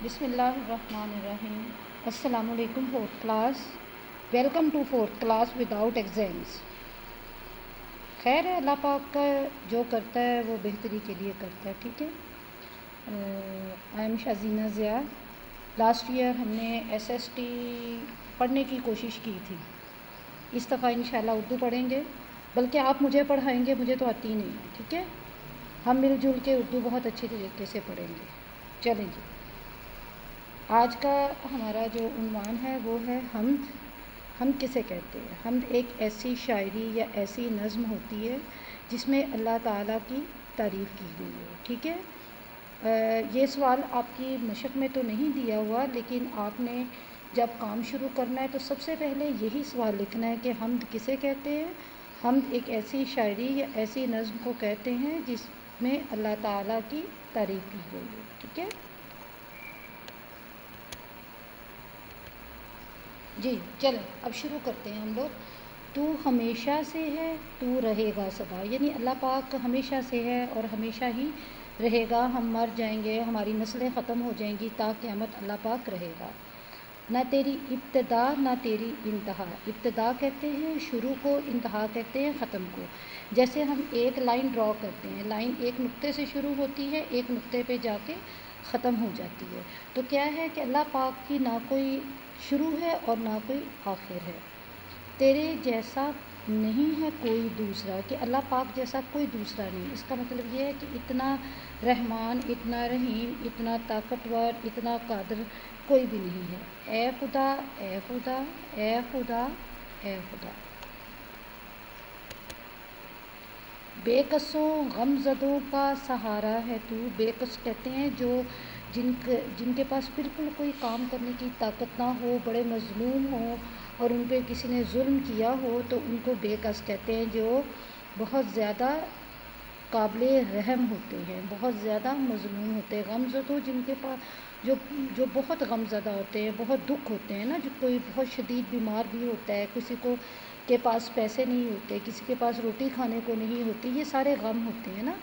بسم اللہ الرحمن الرحیم۔ السلام علیکم fourth class, welcome to fourth class without exams. خیر ہے، اللہ پاک کا جو کرتا ہے وہ بہتری کے لیے کرتا ہے، ٹھیک ہے۔ I am Shazina Zia. Last year ہم نے ایس ایس ٹی پڑھنے کی کوشش کی تھی، اس دفعہ انشاءاللہ اردو پڑھیں گے، بلکہ آپ مجھے پڑھائیں گے، مجھے تو آتی نہیں ہے، ٹھیک ہے۔ ہم مل جل کے اردو بہت اچھی طریقے سے پڑھیں گے۔ چلیں جی، آج کا ہمارا جو عنوان ہے وہ ہے حمد۔ حمد کسے کہتے ہیں؟ حمد ایک ایسی شاعری یا ایسی نظم ہوتی ہے جس میں اللہ تعالیٰ کی تعریف کی گئی ہے، ٹھیک ہے۔ یہ سوال آپ کی مشق میں تو نہیں دیا ہوا، لیکن آپ نے جب کام شروع کرنا ہے تو سب سے پہلے یہی سوال لکھنا ہے کہ حمد کسے کہتے ہیں۔ حمد ایک ایسی شاعری یا ایسی نظم کو کہتے ہیں جس میں اللہ تعالیٰ کی تعریف کی گئی ہے، ٹھیک ہے۔ جی چلیں اب شروع کرتے ہیں ہم لوگ۔ تو ہمیشہ سے ہے، تو رہے گا سدا، یعنی اللہ پاک ہمیشہ سے ہے اور ہمیشہ ہی رہے گا۔ ہم مر جائیں گے، ہماری نسلیں ختم ہو جائیں گی، تا قیامت اللہ پاک رہے گا۔ نہ تیری ابتدا نہ تیری انتہا۔ ابتدا کہتے ہیں شروع کو، انتہا کہتے ہیں ختم کو۔ جیسے ہم ایک لائن ڈرا کرتے ہیں، لائن ایک نقطے سے شروع ہوتی ہے، ایک نقطے پہ جا کے ختم ہو جاتی ہے۔ تو کیا ہے کہ اللہ پاک کی نہ کوئی شروع ہے اور نہ کوئی آخر ہے۔ تیرے جیسا نہیں ہے کوئی دوسرا، کہ اللہ پاک جیسا کوئی دوسرا نہیں۔ اس کا مطلب یہ ہے کہ اتنا رحمان، اتنا رحیم، اتنا طاقتور، اتنا قادر کوئی بھی نہیں ہے۔ اے خدا، اے خدا، اے خدا، اے خدا۔ بے کسوں غم زدوں کا سہارا ہے تو۔ بے کس کہتے ہیں جو جن کے پاس بالکل کوئی کام کرنے کی طاقت نہ ہو، بڑے مظلوم ہوں اور ان پہ کسی نے ظلم کیا ہو تو ان کو بے کس کہتے ہیں، جو بہت زیادہ قابل رحم ہوتے ہیں، بہت زیادہ مظلوم ہوتے ہیں۔ غم زدوں جن کے پاس جو بہت غم زدہ ہوتے ہیں، بہت دکھ ہوتے ہیں نا، جو کوئی بہت شدید بیمار بھی ہوتا ہے، کسی کو کے پاس پیسے نہیں ہوتے، کسی کے پاس روٹی کھانے کو نہیں ہوتی، یہ سارے غم ہوتے ہیں نا،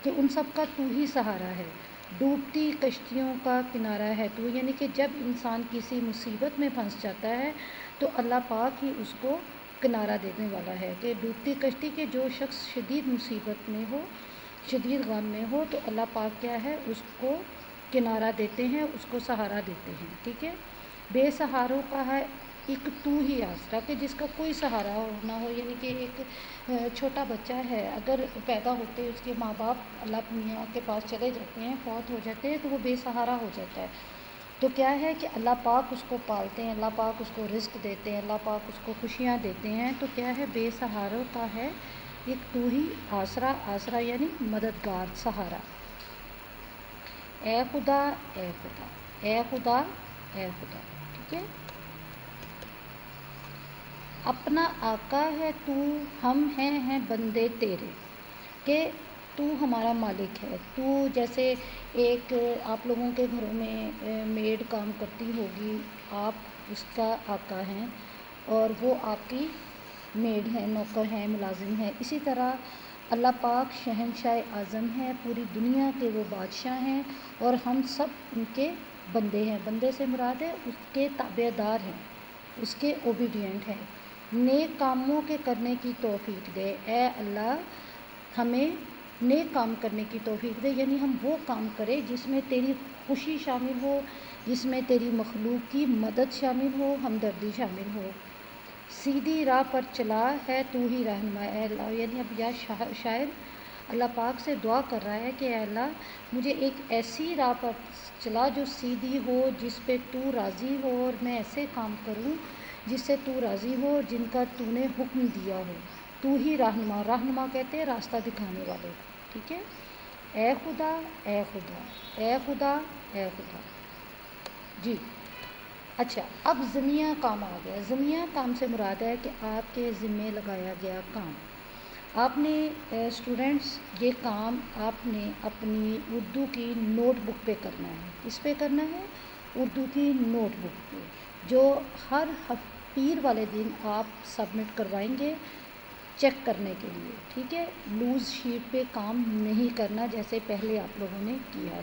کہ ان سب کا تو ہی سہارا ہے۔ ڈوبتی کشتیوں کا کنارہ ہے تو، یعنی کہ جب انسان کسی مصیبت میں پھنس جاتا ہے تو اللہ پاک ہی اس کو کنارہ دینے والا ہے، کہ ڈوبتی کشتی کے جو شخص شدید مصیبت میں ہو، شدید غم میں ہو، تو اللہ پاک کیا ہے، اس کو کنارہ دیتے ہیں، اس کو سہارا دیتے ہیں، ٹھیک ہے۔ بے سہاروں کا ہے ایک تو ہی آسرا، کہ جس کا کوئی سہارا نہ ہو، یعنی کہ ایک چھوٹا بچہ ہے، اگر پیدا ہوتے اس کے ماں باپ اللہ میاں کے پاس چلے جاتے ہیں، فوت ہو جاتے ہیں، تو وہ بے سہارا ہو جاتا ہے۔ تو کیا ہے کہ اللہ پاک اس کو پالتے ہیں، اللہ پاک اس کو رزق دیتے ہیں، اللہ پاک اس کو خوشیاں دیتے ہیں۔ تو کیا ہے، بے سہاروں کا ہے ایک تو ہی آسرا، آسرا یعنی مددگار، سہارا۔ اے خدا، اے خدا، اے خدا، اے خدا، ٹھیک ہے۔ اپنا آقا ہے تو، ہم ہیں بندے تیرے، کہ تو ہمارا مالک ہے۔ تو جیسے ایک آپ لوگوں کے گھروں میں میڈ کام کرتی ہوگی، آپ اس کا آقا ہیں اور وہ آپ کی میڈ ہیں، نوکر ہیں، ملازم ہیں۔ اسی طرح اللہ پاک شہنشاہ اعظم ہیں، پوری دنیا کے وہ بادشاہ ہیں اور ہم سب ان کے بندے ہیں۔ بندے سے مراد ہے اس کے تابع دار ہیں، اس کے اوبیڈینٹ ہیں۔ نیک کاموں کے کرنے کی توفیق دے، اے اللہ ہمیں نیک کام کرنے کی توفیق دے، یعنی ہم وہ کام کریں جس میں تیری خوشی شامل ہو، جس میں تیری مخلوق کی مدد شامل ہو، ہمدردی شامل ہو۔ سیدھی راہ پر چلا ہے تو ہی رہنما، اے اللہ، یعنی اب یہ شاعر اللہ پاک سے دعا کر رہا ہے کہ اے اللہ مجھے ایک ایسی راہ پر چلا جو سیدھی ہو، جس پہ تو راضی ہو، اور میں ایسے کام کروں جس سے تو راضی ہو اور جن کا تو نے حکم دیا ہو۔ تو ہی رہنما، رہنما کہتے ہیں راستہ دکھانے والے، ٹھیک ہے۔ اے خدا، اے خدا، اے خدا، اے خدا۔ جی اچھا، اب ضمیہ کام آ گیا۔ ضمیہ کام سے مراد ہے کہ آپ کے ذمے لگایا گیا کام۔ آپ نے اسٹوڈنٹس یہ کام آپ نے اپنی اردو کی نوٹ بک پہ کرنا ہے۔ کس پہ کرنا ہے؟ اردو کی نوٹ بک پہ، جو ہر پیر والے دن آپ سبمٹ کروائیں گے چیک کرنے کے لیے، ٹھیک ہے۔ لوز شیٹ پہ کام نہیں کرنا جیسے پہلے آپ لوگوں نے کیا ہے۔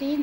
3,